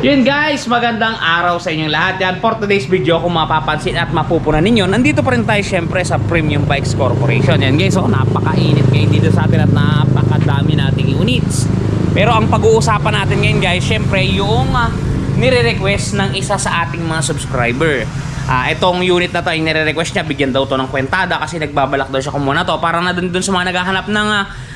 Yun guys, magandang araw sa inyong lahat. Yan, for today's video, kung mapapansin at mapupunan ninyo, nandito pa rin tayo syempre sa Premium Bikes Corporation. Yan guys, so napakainit ngayon dito sa atin at napakadami nating units. Pero ang pag-uusapan natin ngayon guys, syempre yung nire-request ng isa sa ating mga subscriber. Itong unit na to ay nire-request niya, bigyan daw to ng kwentada kasi nagbabalak daw siya kumuha na to para na dun sa mga naghahanap ng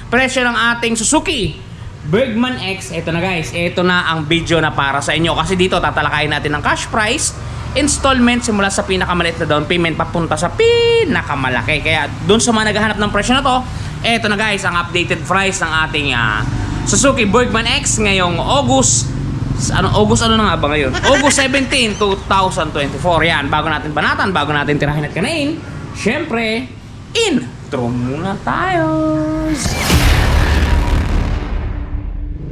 presyo ng ating Suzuki Bergman X. Ito na guys, ito na ang video na para sa inyo kasi dito tatalakayin natin ng cash price, installment simula sa pinakamaliit na down payment papunta sa pinakamalaki. Kaya dun sa mga naghahanap ng presyo na to, ito na guys ang updated price ng ating Suzuki Bergman X ngayong August na nga ba ngayon? August 17, 2024. Yan, bago natin banatan, bago natin tirahin at kanain, syempre, intro muna tayo.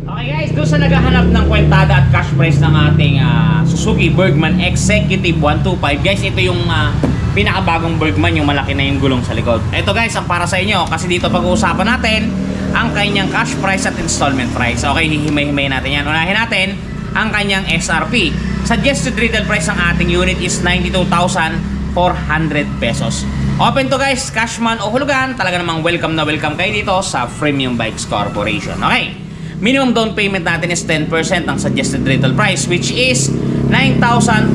Okay guys, doon sa naghahanap ng kwentada at cash price ng ating Suzuki Bergman Executive 125, guys, ito yung pinakabagong Bergman, yung malaki na yung gulong sa likod. Ito guys, ang para sa inyo kasi dito pag-uusapan natin ang kanyang cash price at installment price. Okay, hihimay-himay natin yan. Unahin natin ang kanyang SRP. Suggested retail price ng ating unit is 92,400 pesos. Open to guys, cash man o hulugan, talaga namang welcome na welcome kayo dito sa Premium Bikes Corporation. Okay, minimum down payment natin is 10% ng suggested retail price, which is 9,240.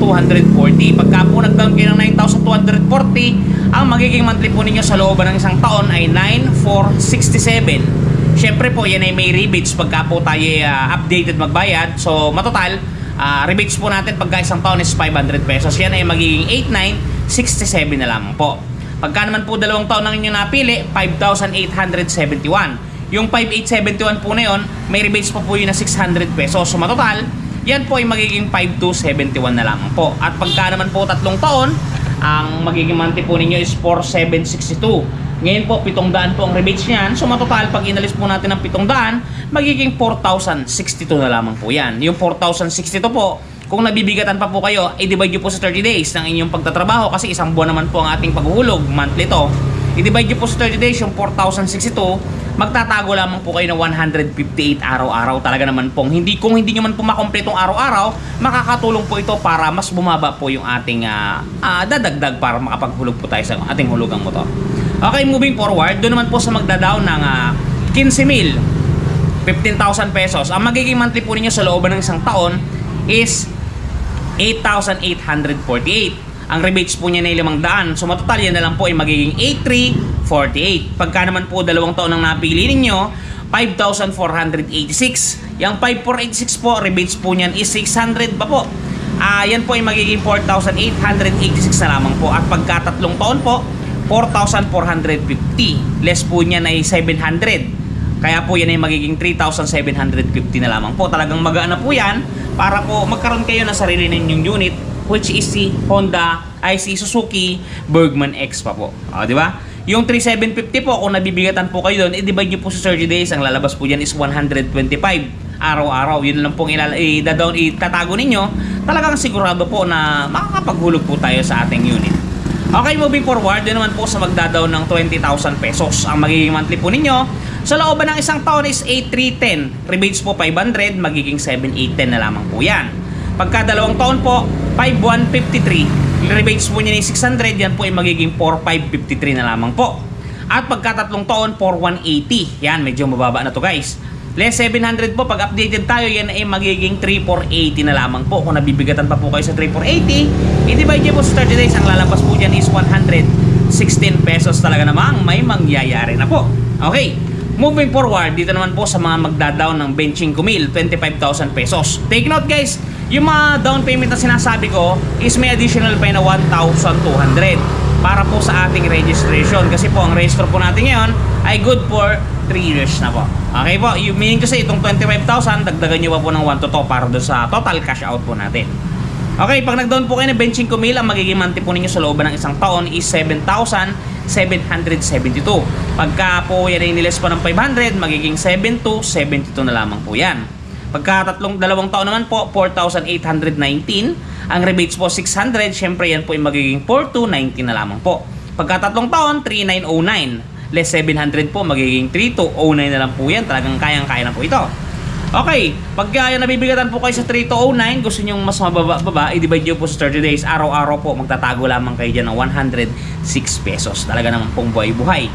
Pagka po nag-down kayo ng 9,240, ang magiging monthly po ninyo sa looban ng isang taon ay 9,467. Syempre po, yan ay may rebates pagka po tayo updated magbayad. So, matotal, rebates po natin pagka isang taon is 500 pesos. Yan ay magiging 8,967 na lamang po. Pagka naman po dalawang taon ng inyong napili, 5,871. Yung 5,871 po na yun, may rebates pa po yun na 600 pesos. So, matotal, yan po ay magiging 5,271 na lamang po. At pagka naman po tatlong taon, ang magiging monthly po ninyo is 4,762. Ngayon po, 700 po ang rebates niyan. So, matotal, pag inalis po natin ng 700, magiging 4,062 na lamang po yan. Yung 4,062 po, kung nabibigatan pa po kayo, i-divide nyo po sa 30 days ng inyong pagtatrabaho kasi isang buwan naman po ang ating paghuhulog, monthly to. I-divide nyo po sa 30 days yung 4,062, magtatago lamang po kayo ng 158 araw-araw. Talaga naman pong kung hindi nyo man po makompletong araw-araw, makakatulong po ito para mas bumaba po yung ating dadagdag para makapaghulog po tayo sa ating hulugang motor. Okay, moving forward, doon naman po sa magda-down ng 15,000, 15,000 pesos. Ang magiging monthly po ninyo sa looban ng isang taon is 8,848. Ang rebates po niya na 500. So matotal yan na lang po ay magiging 8,348. Pagka naman po dalawang taon ang napili ninyo, 5,486. Yung 5,486 po, rebates po niyan is 600 pa po. Yan po ay magiging 4,886 na lamang po. At pagka tatlong taon po, 4,450. Less po niyan ay 700. Kaya po yan ay magiging 3,750 na lamang po. Talagang magaan na po yan para po magkaroon kayo ng sarili ninyong unit, which is si si Suzuki Bergman X pa po. Di ba? Yung 3,750 po, kung nabibigatan po kayo doon, i-divide nyo po sa 30 days. Ang lalabas po dyan is 125 araw-araw. Yun lang pong itatago ninyo. Talagang sigurado po na makakapaghulog po tayo sa ating unit. Okay, moving forward, yun naman po sa magdadaw ng 20,000 pesos. Ang magiging monthly po ninyo sa looban ng isang taon is 8,310. Rebates po 500, magiging 7,810 na lamang po yan. Pagka dalawang taon po, 5,153. Rebates po niya ni 600, yan po ay magiging 4,553 na lamang po. At pagka tatlong taon, 4,180. Yan, medyo mababa na to guys. Less 700 po, pag updated tayo, yan ay magiging 3,480 na lamang po. Kung nabibigatan pa po kayo sa 3,480, i-divide nyo po sa 30 days, ang lalabas po dyan is 116 pesos. Talaga namang may mangyayari na po. Okay, moving forward, dito naman po sa mga magda-down ng 25,000, 25,000 pesos. Take note guys, yung mga down payment na sinasabi ko is may additional pay na 1,200 para po sa ating registration. Kasi po, ang register po natin ngayon ay good for 3 years na po. Okay po, meaning kasi itong 25,000, dagdagan nyo pa po ng 1 to 2 para doon sa total cash out po natin. Okay, pag nag-down po kayo ng 25,000, ang magiging monthly po ninyo sa looban ng isang taon is 7,772. Pagka po yan ay niles po ng 500, magiging 7,272 na lamang po yan. Pagka dalawang taon naman po, 4,819. Ang rebates po 600, syempre yan po ay magiging 4,290 na lamang po. Pagka tatlong taon, 3,909. Less 700 po, magiging 3,209 na lang po yan. Talagang kayang-kaya na po ito. Okay, pag nabibigatan po kayo sa 3209, gusto nyo mas mababa, i-divide nyo po sa 30 days. Araw-araw po, magtatago lamang kayo dyan ng 106 pesos. Talaga naman pong buhay-buhay.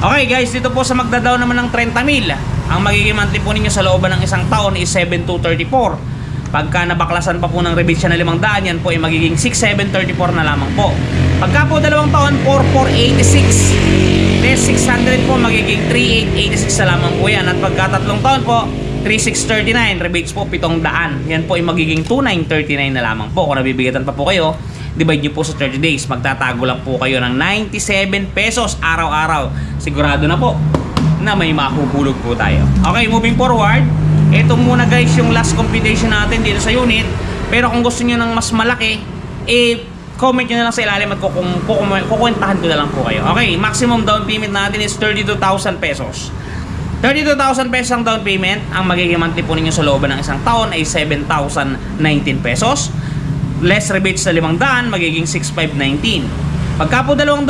Okay guys, dito po sa magdadaw naman ng 30,000, ang magiging monthly po ninyo sa looban ng isang taon is 7,234. Pagka nabaklasan pa po ng rebate siya na 500, yan po ay magiging 6,734 na lamang po. Pagka po dalawang taon, 4,486. Less 600 po, magiging 3,886 na lamang po yan. At pagka tatlong taon po, 3,639. Rebates po, 700. Yan po ay magiging 2,939 na lamang po. Kung nabibigatan pa po kayo, divide nyo po sa 30 days. Magtatago lang po kayo ng 97 pesos araw-araw. Sigurado na po na may mahuhulog po tayo. Okay, moving forward. Ito muna guys yung last computation natin dito sa unit. Pero kung gusto nyo ng mas malaki, comment nyo na lang sa ilalim at kukwentahan ko na lang po kayo. Okay, maximum down payment natin is 32,000 pesos. 32,000 pesos ang down payment. Ang magiging monthly po ninyo sa looban ng isang taon ay 7,019 pesos. Less rebates sa 500, magiging 6,519. Pagka po dalawang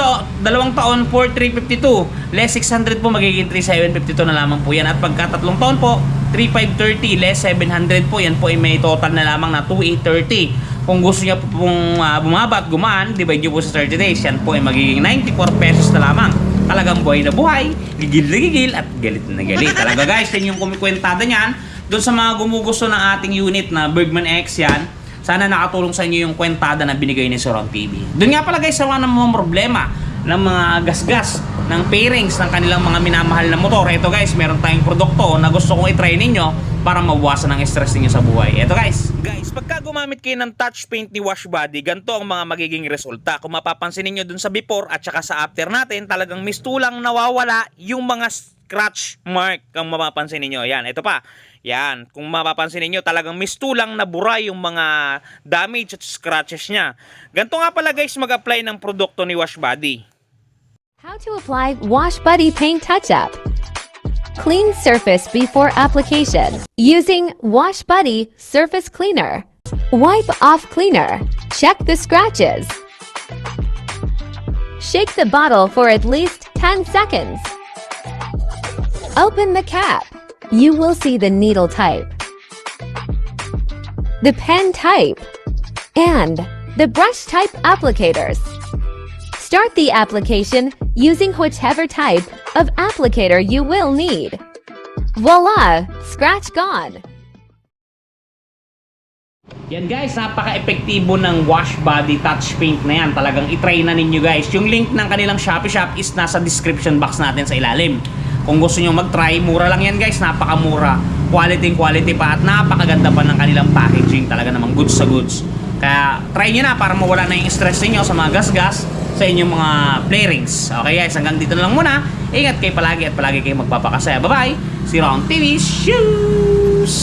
taon, 4,352. Less 600 po, magiging 3,752 na lamang po yan. At pagka tatlong taon po, 3,530. Less 700 po, yan po ay may total na lamang na 2,830. Kung gusto niya po pong bumaba at gumaan, divide nyo po sa 30 days. Yan po ay magiging 94 pesos na lamang. Talagang buhay na buhay, gigil na gigil, at galit na galit. Talaga guys, yan yung kumikwentada niyan. Doon sa mga gumugusto ng ating unit na Bergman X yan, sana nakatulong sa inyo yung kwentada na binigay ni Sir Ron TV. Doon nga pala guys, sa mga problema ng mga gasgas, ng pairings, ng kanilang mga minamahal na motor. Ito guys, meron tayong produkto na gusto kong i-try ninyo para mabawasan ang stress ninyo sa buhay. Ito guys, pagka gumamit kayo ng touch paint ni Wash Body, ganito ang mga magiging resulta. Kung mapapansin niyo dun sa before at saka sa after natin, talagang mistulang nawawala yung mga scratch mark. Kung mapapansin niyo, yan, ito pa. Yan, kung mapapansin niyo, talagang mistulang nabura yung mga damage at scratches niya. Ganito nga pala guys mag-apply ng produkto ni Wash Body. How to apply Wash Buddy Paint Touch-Up. Clean surface before application using Wash Buddy Surface Cleaner. Wipe off cleaner. Check the scratches. Shake the bottle for at least 10 seconds. Open the cap. You will see the needle type, the pen type, and the brush type applicators. Start the application using whichever type of applicator you will need. Voila! Scratch gone! Yan guys, napaka-epektibo ng Wash Body Touch Paint na yan. Talagang itry na ninyo guys. Yung link ng kanilang Shopee Shop is nasa description box natin sa ilalim. Kung gusto nyo mag-try, mura lang yan guys. Napakamura. Quality pa at napakaganda pa ng kanilang packaging. Talaga namang goods sa goods. Kaya try nyo na para mawala na yung stress niyo sa mga gasgas sa inyong mga pairings. Okay guys, hanggang dito na lang muna. Ingat kayo palagi at palagi kayo magpapakasaya. Bye bye! Si Ron TV Shoes!